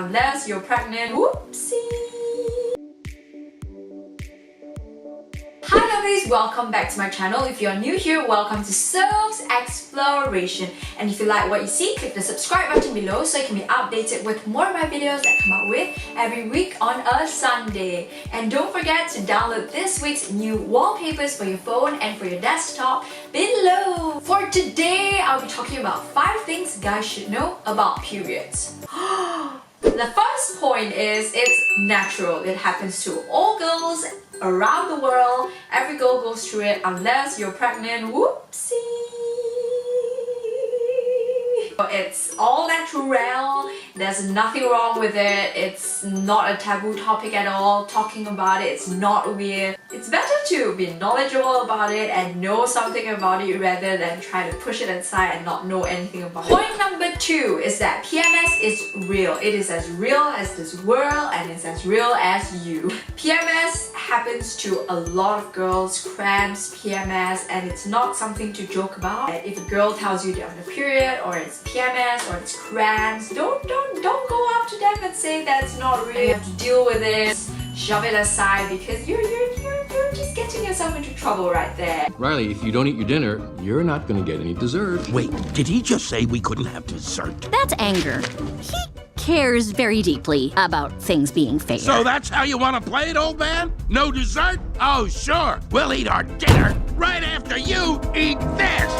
unless you're pregnant. Whoopsie! Hi lovelies, welcome back to my channel. If you're new here, welcome to Soph's Exploration. And if you like what you see, click the subscribe button below so you can be updated with more of my videos that come out with every week on a Sunday. And don't forget to download this week's new wallpapers for your phone and for your desktop below. For today, I'll be talking about 5 things guys should know about periods. The first point is it's natural. It happens to all girls around the world. Every girl goes through it unless you're pregnant. Whoopsie! It's all natural. There's nothing wrong with it. It's not a taboo topic at all. Talking about it, it's not weird. It's better to be knowledgeable about it and know something about it rather than try to push it aside and not know anything about it. Point number 2 is that PMS is real. It is as real as this world and it's as real as you. PMS happens to a lot of girls, cramps, PMS, and it's not something to joke about. If a girl tells you they're on a period or it's PMS or it's cramps, don't go up to them and say that's not real. You have to deal with it, shove it aside because you're just getting yourself into trouble right there. Riley, if you don't eat your dinner, you're not going to get any dessert. Wait, did he just say we couldn't have dessert? That's anger. He cares very deeply about things being fair. So that's how you want to play it, old man? No dessert? Oh, sure. We'll eat our dinner right after you eat this.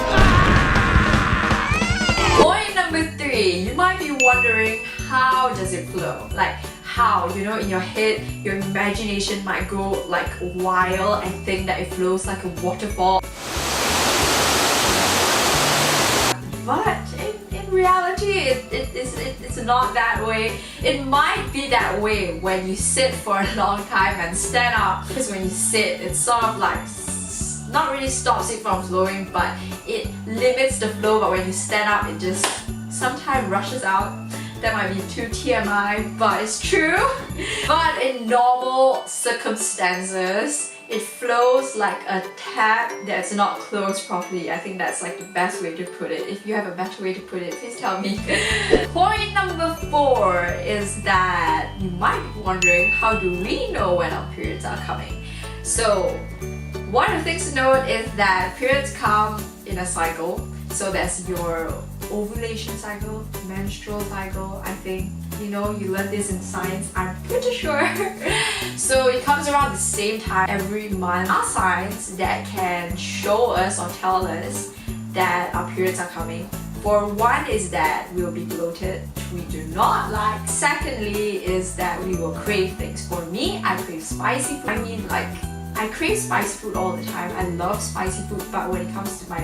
Point number 3. You might be wondering, how does it flow? Like, how? You know, in your head, your imagination might go like wild and think that it flows like a waterfall. But in reality, it's not that way. It might be that way when you sit for a long time and stand up. Because when you sit, it's sort of like not really stops it from flowing, but it limits the flow. But when you stand up, it just sometimes rushes out. That might be too TMI, but it's true. But in normal circumstances, it flows like a tap that's not closed properly. I think that's like the best way to put it. If you have a better way to put it, please tell me. Point number 4 is that you might be wondering, how do we know when our periods are coming? So one of the things to note is that periods come in a cycle. So that's your ovulation cycle, menstrual cycle, I think. You know, you learned this in science, I'm pretty sure. So it comes around the same time every month. Are signs that can show us or tell us that our periods are coming. For one is that we'll be bloated, we do not like. Secondly is that we will crave things. For me, I crave spicy food. I crave spicy food all the time. I love spicy food, but when it comes to my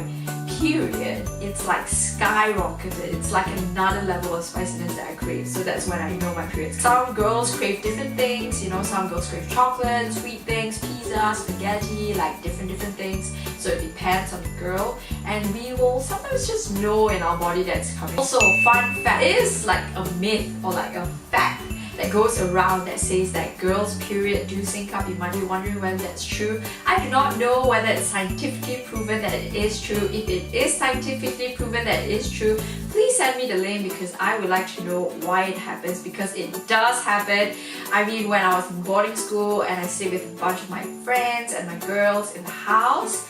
period, it's like skyrocketed. It's like another level of spiciness that I crave. So that's when I know my period's. Some girls crave different things. You know, some girls crave chocolate, sweet things, pizza, spaghetti, like different things. So it depends on the girl, and we will sometimes just know in our body that it's coming. Also, fun fact, it is like a myth or like a fact that goes around that says that girls' period do sync up. You might be wondering whether that's true. I do not know whether it's scientifically proven that it is true. If it is scientifically proven that it is true, please send me the link because I would like to know why it happens, because it does happen. I mean, when I was in boarding school and I stayed with a bunch of my friends and my girls in the house,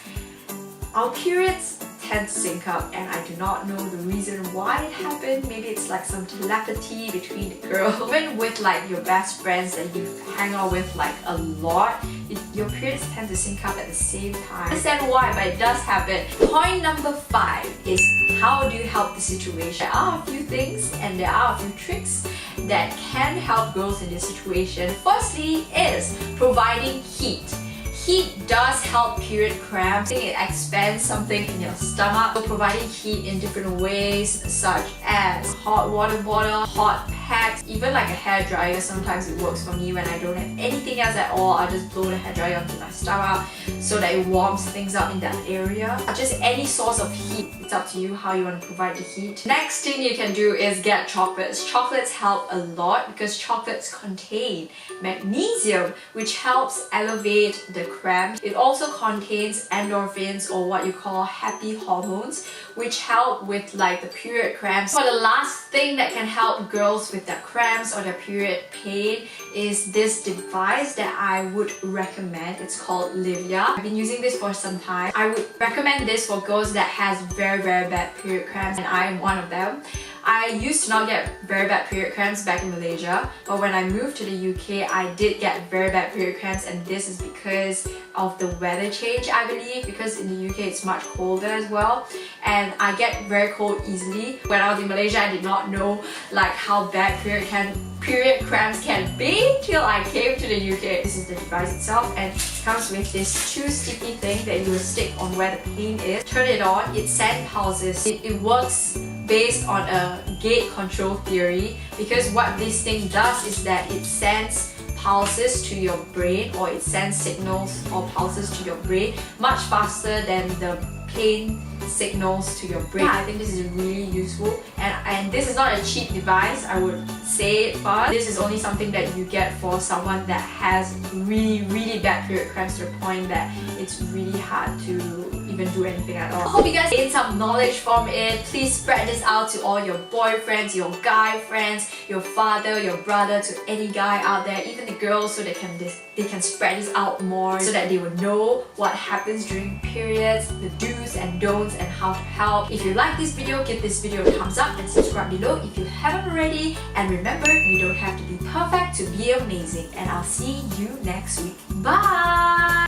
our periods tend to sync up, and I do not know the reason why it happened. Maybe it's like some telepathy between the girls. Even with like your best friends that you hang out with like a lot, your periods tend to sync up at the same time. I understand why, but it does happen. Point number 5 is, how do you help the situation? There are a few things and there are a few tricks that can help girls in this situation. Firstly is providing heat. Heat does help period cramps. It expands something in your stomach. So providing heat in different ways, such as hot water bottle, hot packs, even like a hairdryer. Sometimes it works for me when I don't have anything else at all. I'll just blow the hairdryer onto my stomach so that it warms things up in that area. Just any source of heat. It's up to you how you want to provide the heat. Next thing you can do is get chocolates. Chocolates help a lot because chocolates contain magnesium, which helps elevate the cramps. It also contains endorphins, or what you call happy hormones, which help with like the period cramps. For the last thing that can help girls with their cramps or their period pain is this device that I would recommend. It's called Livia. I've been using this for some time. I would recommend this for girls that has very bad period cramps, and I am one of them. I used to not get very bad period cramps back in Malaysia, but when I moved to the UK, I did get very bad period cramps, and this is because of the weather change, I believe, because in the UK it's much colder as well, and I get very cold easily. When I was in Malaysia, I did not know like how bad period cramps can be till I came to the UK. This is the device itself, and it comes with this 2 sticky thing that you will stick on where the pain is. Turn it on, it sends pulses. It works based on a gate control theory, because what this thing does is that it sends pulses to your brain, or it sends signals or pulses to your brain much faster than the pain signals to your brain. I think this is really useful, and this is not a cheap device, I would say, but this is only something that you get for someone that has really bad period cramps to the point that it's really hard to even do anything at all. I hope you guys gained some knowledge from it. Please spread this out to all your boyfriends, your guy friends, your father, your brother, to any guy out there, even the girls, so they can spread this out more, so that they will know what happens during periods, the do's and don'ts, and how to help. If you like this video, give this video a thumbs up and subscribe below if you haven't already. And remember, you don't have to be perfect to be amazing. And I'll see you next week. Bye!